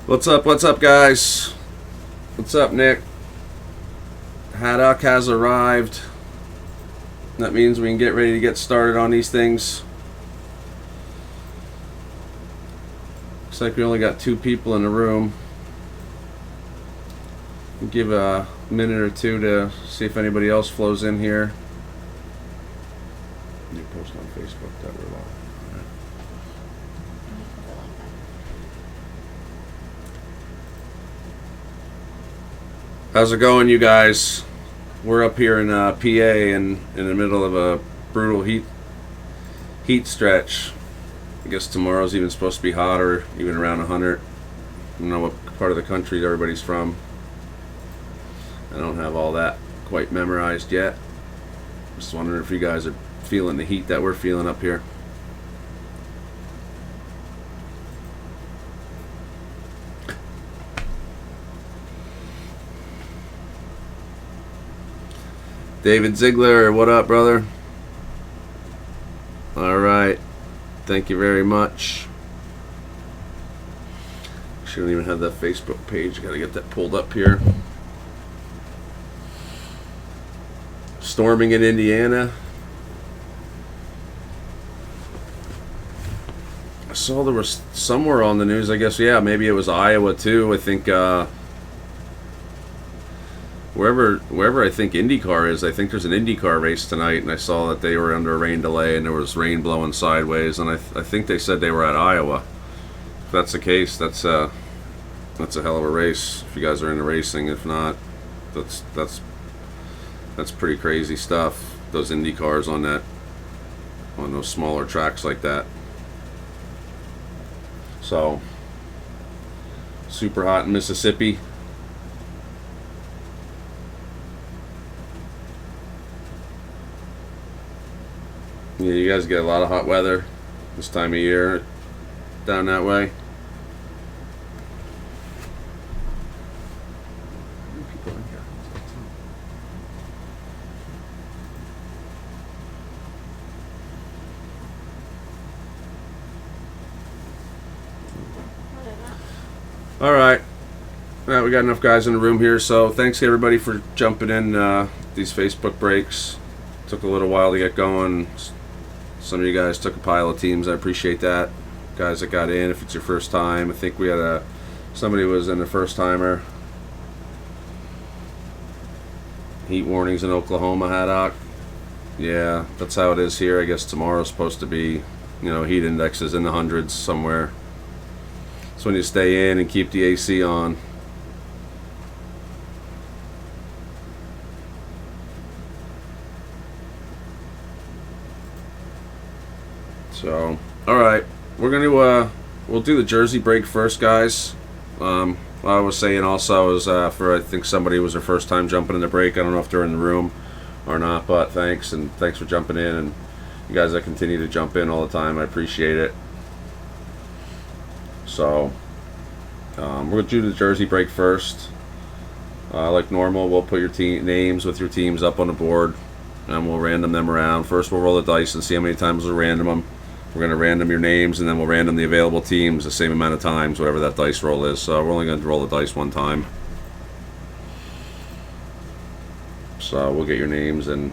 What's up? What's up, guys? What's up, Nick? Haddock has arrived. That means we can get ready to get started on these things. Looks like we only got 2 people in the room. We'll give a minute or two to see if anybody else flows in here. You post on Facebook that we're live. How's it going, you guys? We're up here in PA and in the middle of a brutal heat stretch. I guess tomorrow's even supposed to be hotter, even around 100. I don't know what part of the country everybody's from. I don't have all that quite memorized yet. Just wondering if you guys are feeling the heat that we're feeling up here. David Ziegler, what up, brother? All right. Thank you very much. She don't even have that Facebook page. Got to get that pulled up here. Storming in Indiana. I saw there was somewhere on the news, I guess, yeah, maybe it was Iowa too. I think wherever I think IndyCar is, I think there's an IndyCar race tonight, and I saw that they were under a rain delay and there was rain blowing sideways, and I think they said they were at Iowa. If that's the case, that's a hell of a race. If you guys are into racing, if not, that's pretty crazy stuff. Those IndyCars on those smaller tracks like that. So super hot in Mississippi. Yeah, you guys get a lot of hot weather this time of year down that way. All right. Well, we got enough guys in the room here, so thanks everybody for jumping in these Facebook breaks. Took a little while to get going. Some of you guys took a pile of teams. I appreciate that. Guys that got in, if it's your first time. I think we had somebody was in the first timer. Heat warnings in Oklahoma, Haddock. Yeah, that's how it is here. I guess tomorrow's supposed to be, heat indexes in the hundreds somewhere. That's when you stay in and keep the AC on. So, all right, we're gonna we'll do the jersey break first, guys. I was saying also is for I think somebody was their first time jumping in the break. I don't know if they're in the room or not, but thanks for jumping in, and you guys that continue to jump in all the time. I appreciate it. So we're gonna do the jersey break first. Like normal, we'll put your names with your teams up on the board, and we'll random them around. First, we'll roll the dice and see how many times we'll random them. We're going to random your names, and then we'll random the available teams the same amount of times, whatever that dice roll is. So we're only going to roll the dice one time. So we'll get your names and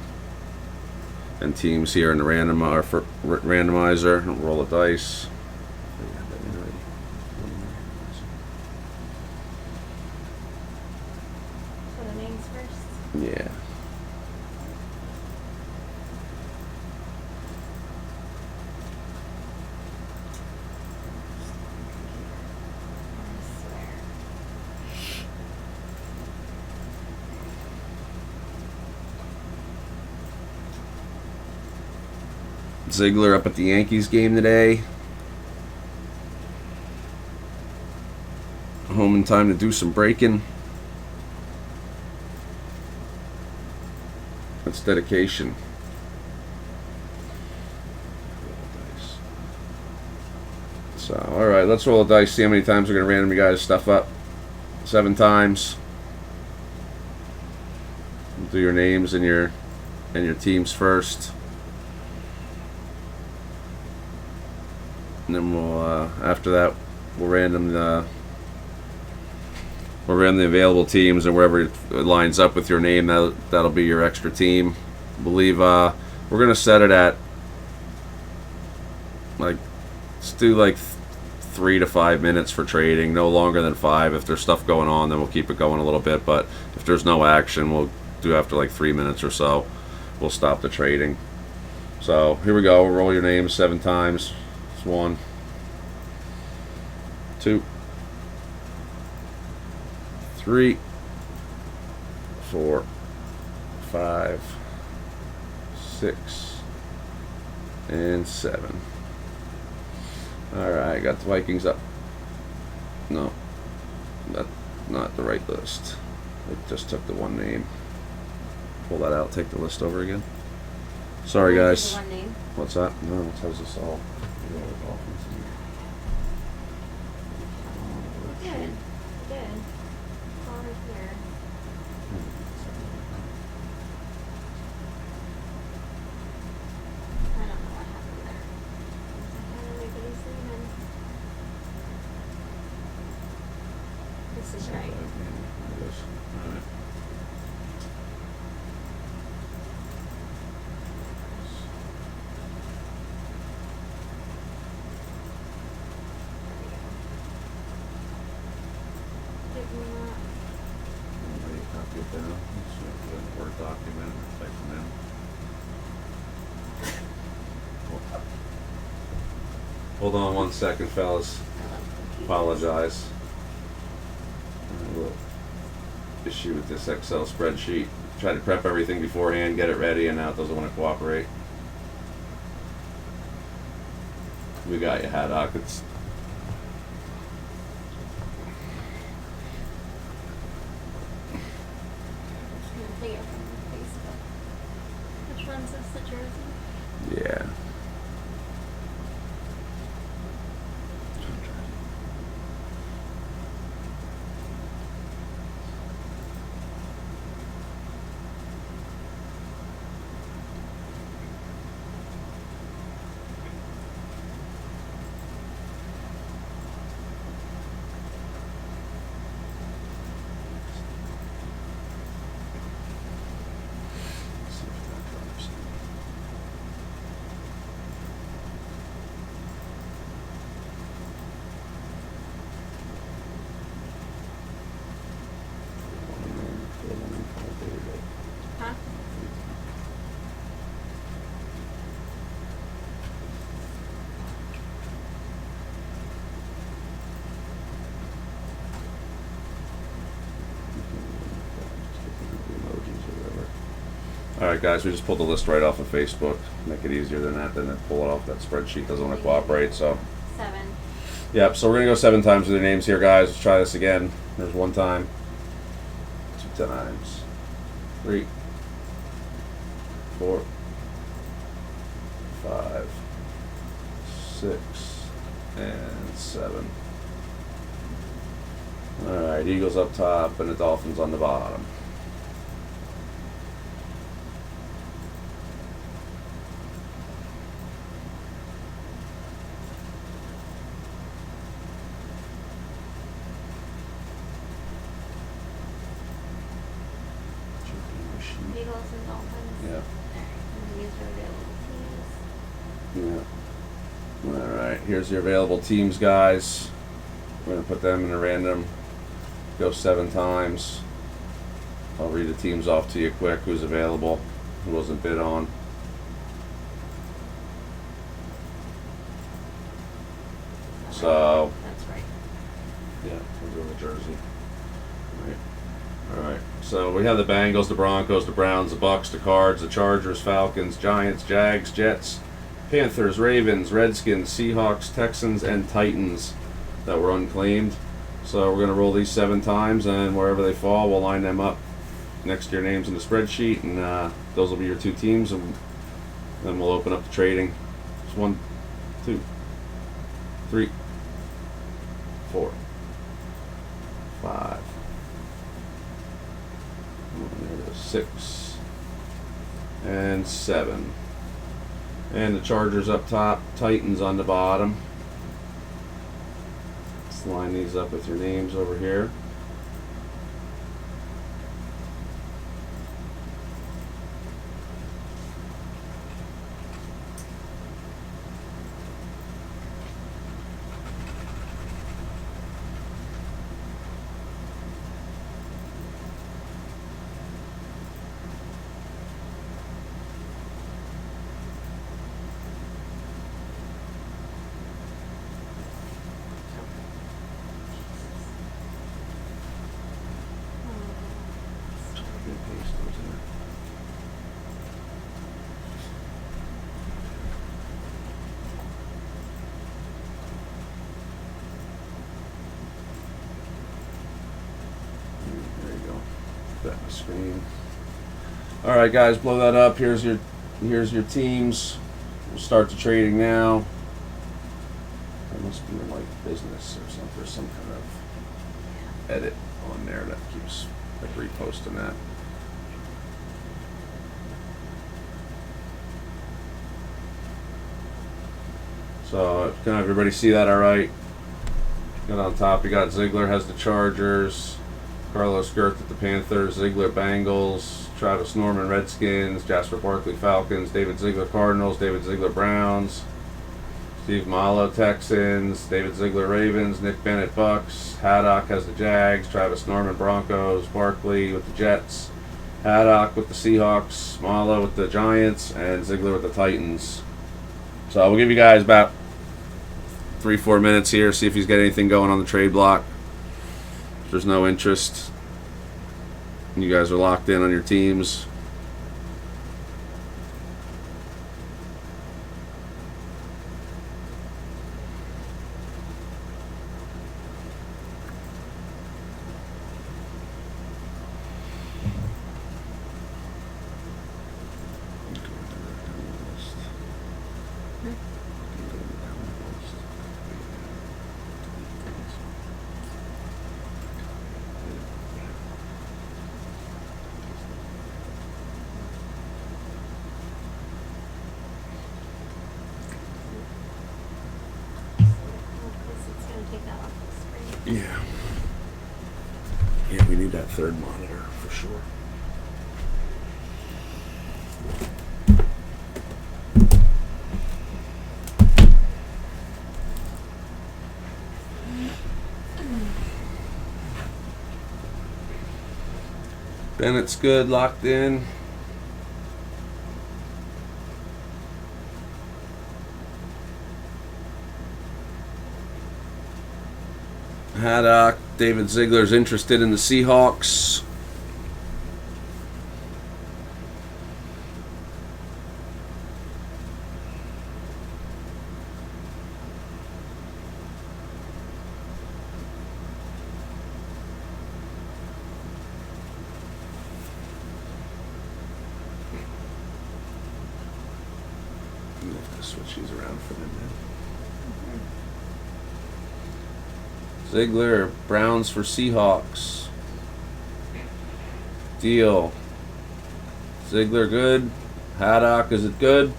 teams here in the randomizer. Roll the dice. So the names first? Yeah. Ziegler up at the Yankees game today. Home in time to do some breaking. That's dedication. So, alright, let's roll a dice, see how many times we're going to random you guys stuff up. 7 times. We'll do your names and your teams first. And then we'll, after that, we'll random we're in the available teams, and wherever it lines up with your name, that'll be your extra team. I believe we're gonna set it at like, let's do like 3 to 5 minutes for trading, no longer than 5. If there's stuff going on, then we'll keep it going a little bit, but if there's no action, we'll do after like 3 minutes or so, we'll stop the trading. So here we go. Roll your names 7 times. It's 1, 2, 3, 4, 5, 6, and 7. Alright, got the Vikings up. No, that's not the right list. It just took the one name. Pull that out, take the list over again. Sorry, guys. One name. What's that? No, it tells us all. Good. Good. It's all right here. I don't know what happened there. I had everybody's leaving. This is right. Alright. Did we not? Already copy it down. Let's see if we have a Word document. Type them in. Hold on 1 second, fellas. Apologize. A little issue with this Excel spreadsheet. Try to prep everything beforehand, get it ready, and now it doesn't want to cooperate. We got you, Haddock. It's Just gonna take it from Facebook. Which one's this, the Jersey? yeah. See if that drops in. Huh? Alright guys, we just pulled the list right off of Facebook. Make it easier than that, then pull it off that spreadsheet. Doesn't want to cooperate, so. 7. Yep, so we're going to go 7 times with their names here, guys. Let's try this again. There's 1 time. 2 times. 3. 4. 5. 6. And 7. Alright, Eagles up top and the Dolphins on the bottom. Eagles and Dolphins. Yeah. Alright, and these are available teams. Yeah. Alright, here's your available teams, guys. We're going to put them in a random. Go 7 times. I'll read the teams off to you quick. Who's available, who wasn't bid on. So, That's right. yeah, we'll go with Jersey. Alright, so we have the Bengals, the Broncos, the Browns, the Bucks, the Cards, the Chargers, Falcons, Giants, Jags, Jets, Panthers, Ravens, Redskins, Seahawks, Texans, and Titans that were unclaimed. So we're going to roll these 7 times, and wherever they fall, we'll line them up next to your names in the spreadsheet, and those will be your 2 teams, and then we'll open up the trading. Just 1, 2, 3, 4, 5. There it is, 6 and 7. And the Chargers up top, Titans on the bottom. Let's line these up with your names over here. That on the screen. All right, guys, blow that up. Here's your teams. We'll start the trading now. There must be like business or something, or some kind of edit on there that keeps like reposting that. So can everybody see that all right? Got on top, you got Ziegler has the Chargers, Carlos Gert at the Panthers, Ziegler Bengals, Travis Norman Redskins, Jasper Barkley Falcons, David Ziegler Cardinals, David Ziegler Browns, Steve Malo Texans, David Ziegler Ravens, Nick Bennett Bucks, Haddock has the Jags, Travis Norman Broncos, Barkley with the Jets, Haddock with the Seahawks, Malo with the Giants, and Ziegler with the Titans. So we'll give you guys about 3-4 minutes here, see if he's got anything going on the trade block. If there's no interest, you guys are locked in on your teams. Yeah. Yeah, we need that third monitor for sure. Bennett's good, locked in. Haddock, David Ziegler's interested in the Seahawks. I'm gonna have to switch these around for them then. Ziegler, Browns for Seahawks. Deal. Ziegler good. Haddock, is it good?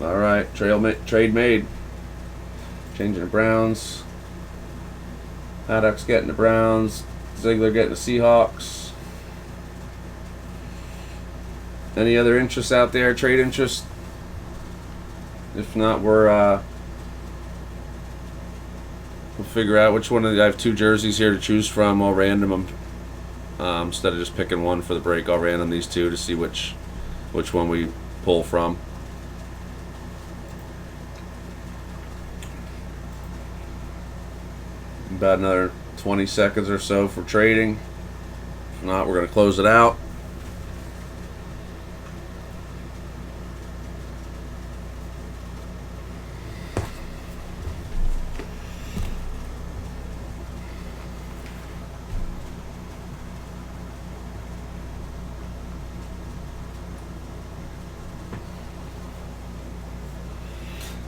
All right, trade made. Changing the Browns. Haddock's getting the Browns. Ziegler getting the Seahawks. Any other interests out there? Trade interest? If not, we'll figure out which one of the. I have 2 jerseys here to choose from. I'll random them instead of just picking one for the break. I'll random these 2 to see which one we pull from. About another 20 seconds or so for trading. If not, we're going to close it out.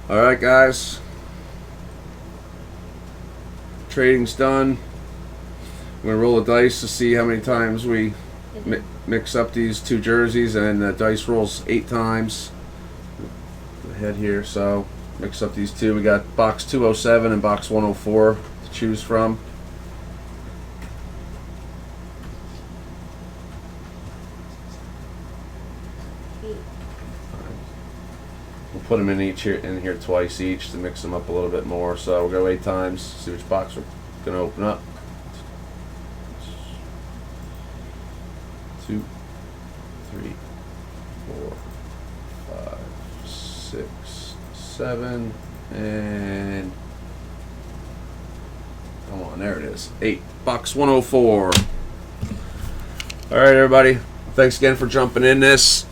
All right, guys. Trading's done. I'm going to roll a dice to see how many times we mix up these 2 jerseys, and the dice rolls 8 times. Go ahead here, so mix up these 2. We got box 207 and box 104 to choose from. We'll put them in here twice each to mix them up a little bit more. So we'll go 8 times. See which box we're gonna open up. 2, 3, 4, 5, 6, 7, and Come on, there it is. 8 bucks 104. All right, everybody. Thanks again for jumping in this.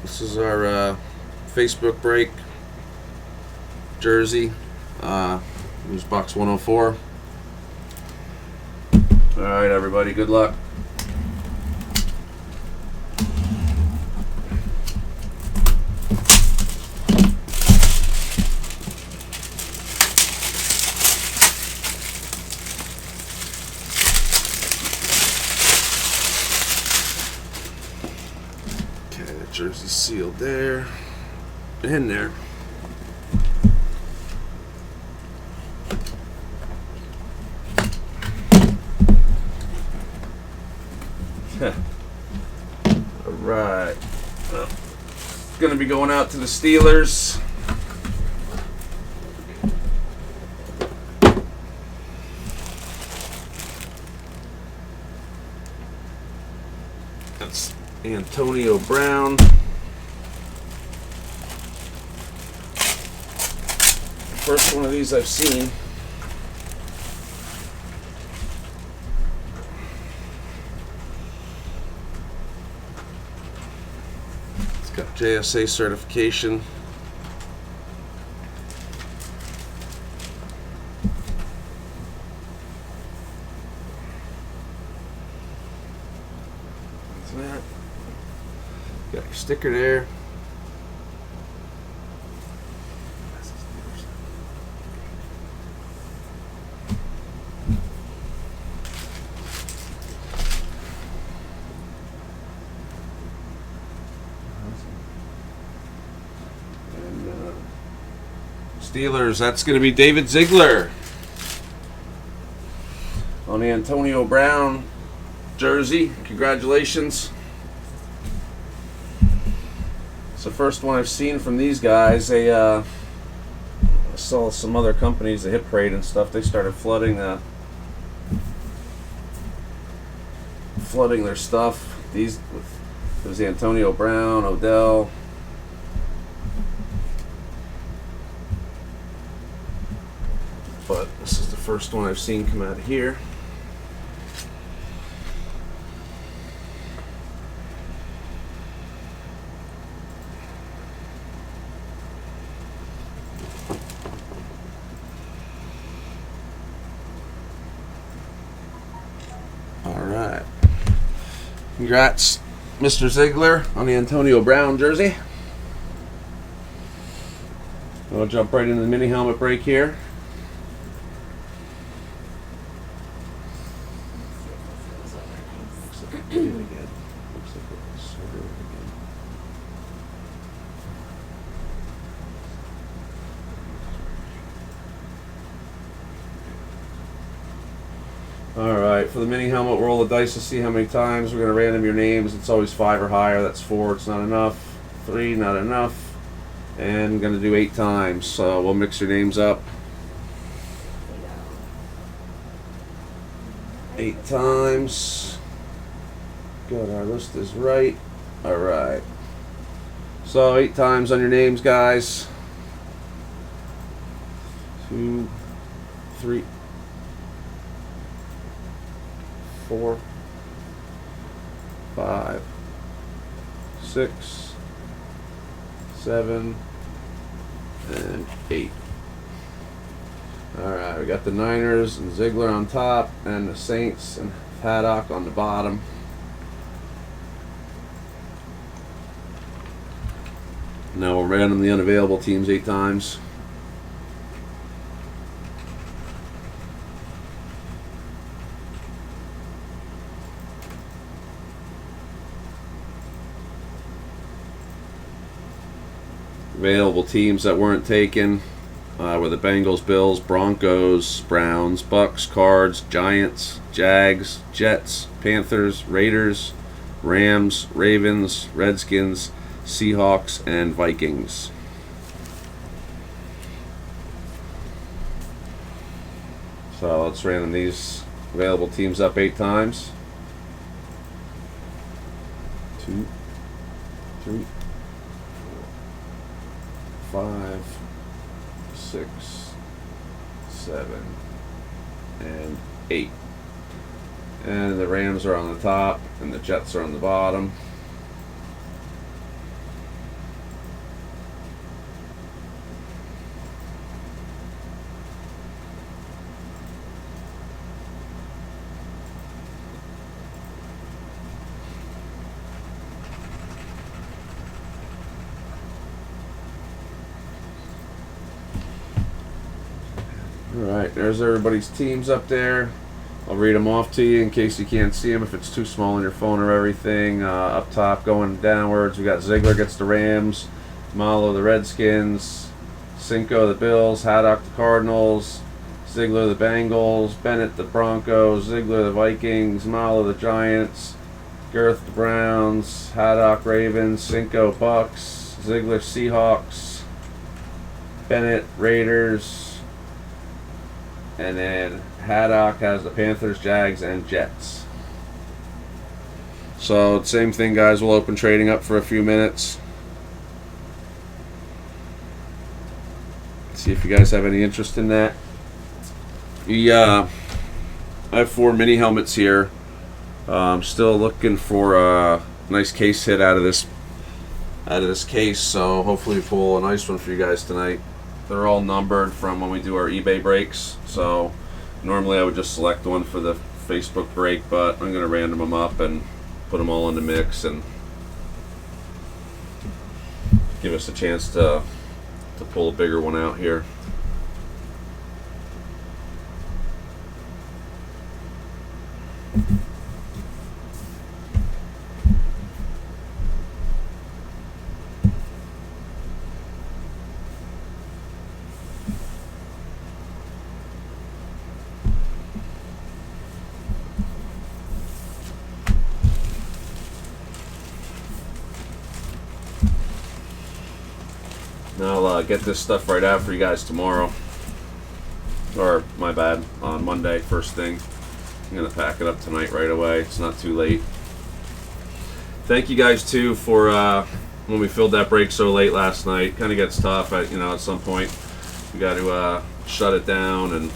This is our Facebook break jersey. It was box 104. All right, everybody. Good luck. Jersey sealed there, in there. All right. Well, it's going to be going out to the Steelers. That's Antonio Brown. First one of these I've seen. It's got JSA certification. That's that. Got your sticker there. Steelers, that's going to be David Ziegler on the Antonio Brown jersey. Congratulations. It's the first one I've seen from these guys. They I saw some other companies, the Hit Parade and stuff, they started flooding their stuff. It was the Antonio Brown, Odell. But this is the first one I've seen come out of here. All right. Congrats, Mr. Ziegler, on the Antonio Brown jersey. We'll jump right into the mini helmet break here. Alright, for the mini helmet, roll the dice to see how many times. We're going to random your names. It's always 5 or higher. That's 4. It's not enough. 3, not enough. And I'm going to do 8 times. So we'll mix your names up. 8 times. Good, our list is right. Alright. So 8 times on your names, guys. 2, 3, 4, 5, 6, 7, and 8. Alright, we got the Niners and Ziegler on top, and the Saints and Haddock on the bottom. Now we'll random the unavailable teams 8 times. Available teams that weren't taken were the Bengals, Bills, Broncos, Browns, Bucks, Cards, Giants, Jags, Jets, Panthers, Raiders, Rams, Ravens, Redskins, Seahawks, and Vikings. So let's random these available teams up 8 times. 2, 3, 5, 6, 7, and 8. And the Rams are on the top, and the Jets are on the bottom. Alright, there's everybody's teams up there. I'll read them off to you in case you can't see them if it's too small on your phone or everything. Up top, going downwards, we got Ziegler gets the Rams, Malo the Redskins, Cinco the Bills, Haddock the Cardinals, Ziegler the Bengals, Bennett the Broncos, Ziegler the Vikings, Malo the Giants, Girth the Browns, Haddock Ravens, Cinco Bucks, Ziegler Seahawks, Bennett Raiders, and then Haddock has the Panthers, Jags, and Jets. So, same thing, guys. We'll open trading up for a few minutes. See if you guys have any interest in that. I have 4 mini helmets here. I'm still looking for a nice case hit out of this case. So hopefully we pull a nice one for you guys tonight. They're all numbered from when we do our eBay breaks. So normally I would just select one for the Facebook break, but I'm going to random them up and put them all in the mix and give us a chance to pull a bigger one out here. I'll get this stuff right out for you guys tomorrow. Or, my bad, on Monday, first thing. I'm going to pack it up tonight right away. It's not too late. Thank you guys, too, for when we filled that break so late last night. Kind of gets tough. At some point, we got to shut it down. And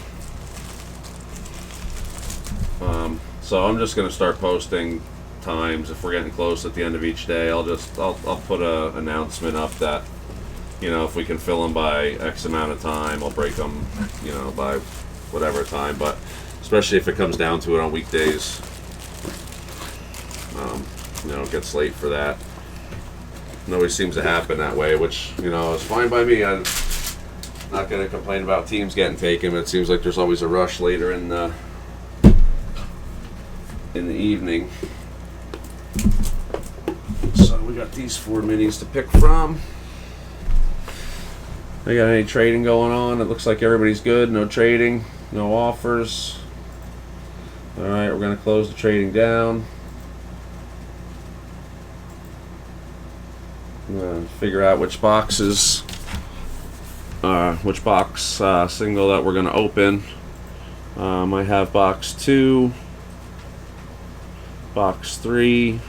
so I'm just going to start posting times. If we're getting close at the end of each day, I'll put an announcement up that, if we can fill them by X amount of time, I'll break them, by whatever time. But especially if it comes down to it on weekdays, it gets late for that. It always seems to happen that way, which, is fine by me. I'm not going to complain about teams getting taken, but it seems like there's always a rush later in the evening. So we got these 4 minis to pick from. They got any trading going on? It looks like everybody's good. No trading, no offers. Alright, we're going to close the trading down. I'm going to figure out which box single that we're going to open. I have box 2, box 3,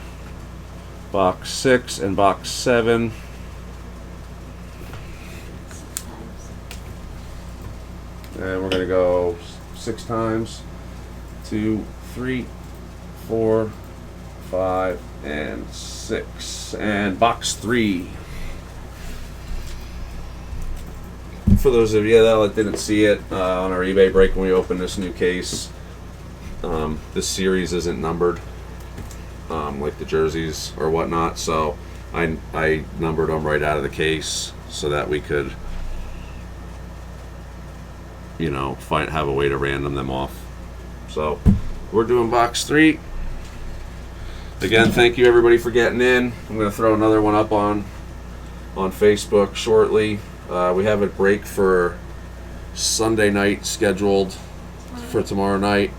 box 6, and box 7. And we're going to go 6 times. 2, 3, 4, 5, and 6. And box 3. For those of you that didn't see it on our eBay break when we opened this new case, this series isn't numbered like the jerseys or whatnot. So I numbered them right out of the case so that we could have a way to random them off. So we're doing box 3. Again, thank you everybody for getting in. I'm going to throw another one up on Facebook shortly. We have a break for Sunday night scheduled for tomorrow night.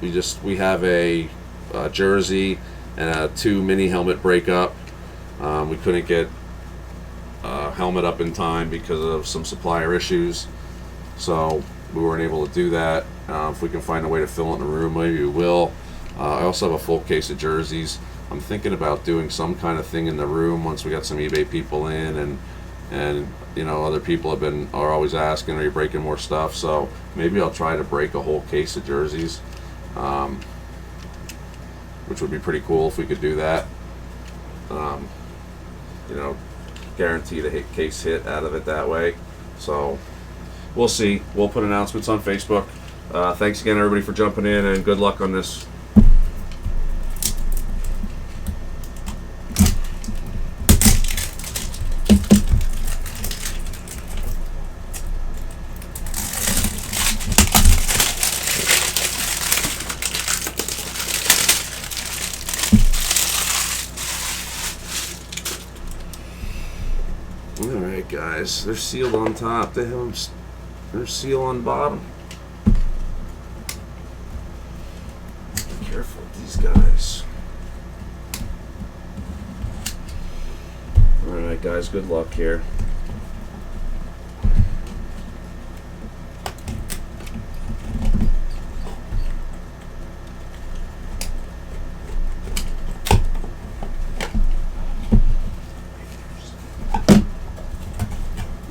We have a jersey and a 2 mini helmet breakup. We couldn't get a helmet up in time because of some supplier issues. So we weren't able to do that. If we can find a way to fill it in the room, maybe we will. I also have a full case of jerseys. I'm thinking about doing some kind of thing in the room once we got some eBay people in and and other people are always asking, are you breaking more stuff? So maybe I'll try to break a whole case of jerseys, which would be pretty cool if we could do that. Guaranteed a case hit out of it that way. So we'll see. We'll put announcements on Facebook. Thanks again, everybody, for jumping in, and good luck on this. Alright, guys, they're sealed on top. They're sealed on bottom. Be careful with these guys. Alright, guys, good luck here.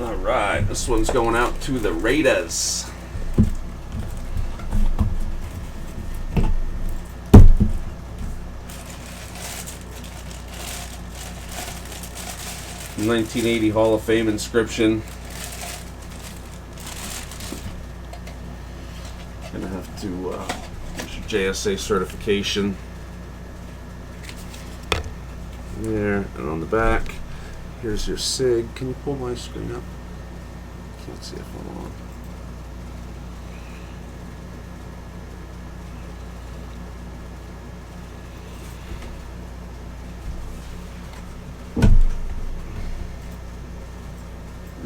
Alright, this one's going out to the Raiders. '80 Hall of Fame inscription. Gonna have to JSA certification there, and on the back, here's your SIG. Can you pull my screen up? Can't see if I'm on.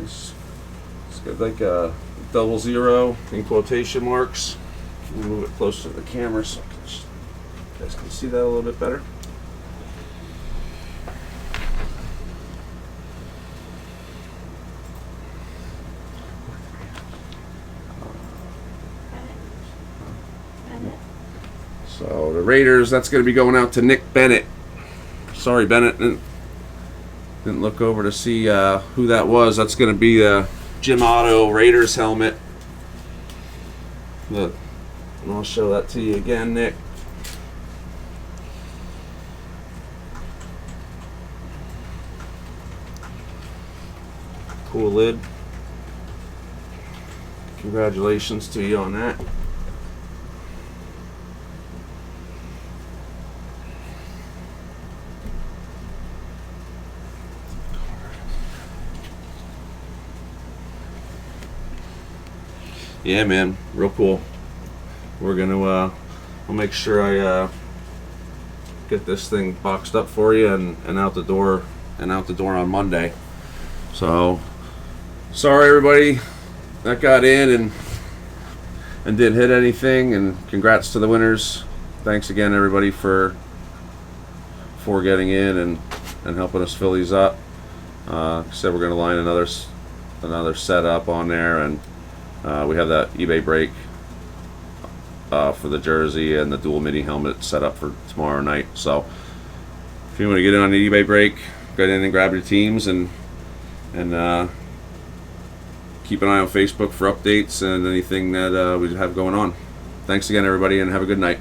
It's got like a 00 in quotation marks. Can you move it closer to the camera so you guys can see that a little bit better? So the Raiders, that's going to be going out to Nick Bennett. Sorry, Bennett, didn't look over to see who that was. That's going to be the Jim Otto Raiders helmet. Look, and I'll show that to you again, Nick. Cool lid. Congratulations to you on that. Yeah, man, real cool. We're gonna we'll make sure I get this thing boxed up for you and out the door on Monday. So sorry, everybody that got in and didn't hit anything, and congrats to the winners. Thanks again, everybody, for getting in and helping us fill these up. Like I said, we're gonna line another set up on there, and we have that eBay break for the jersey and the dual mini helmet set up for tomorrow night. So if you want to get in on the eBay break, go in and grab your teams and keep an eye on Facebook for updates and anything that we have going on. Thanks again, everybody, and have a good night.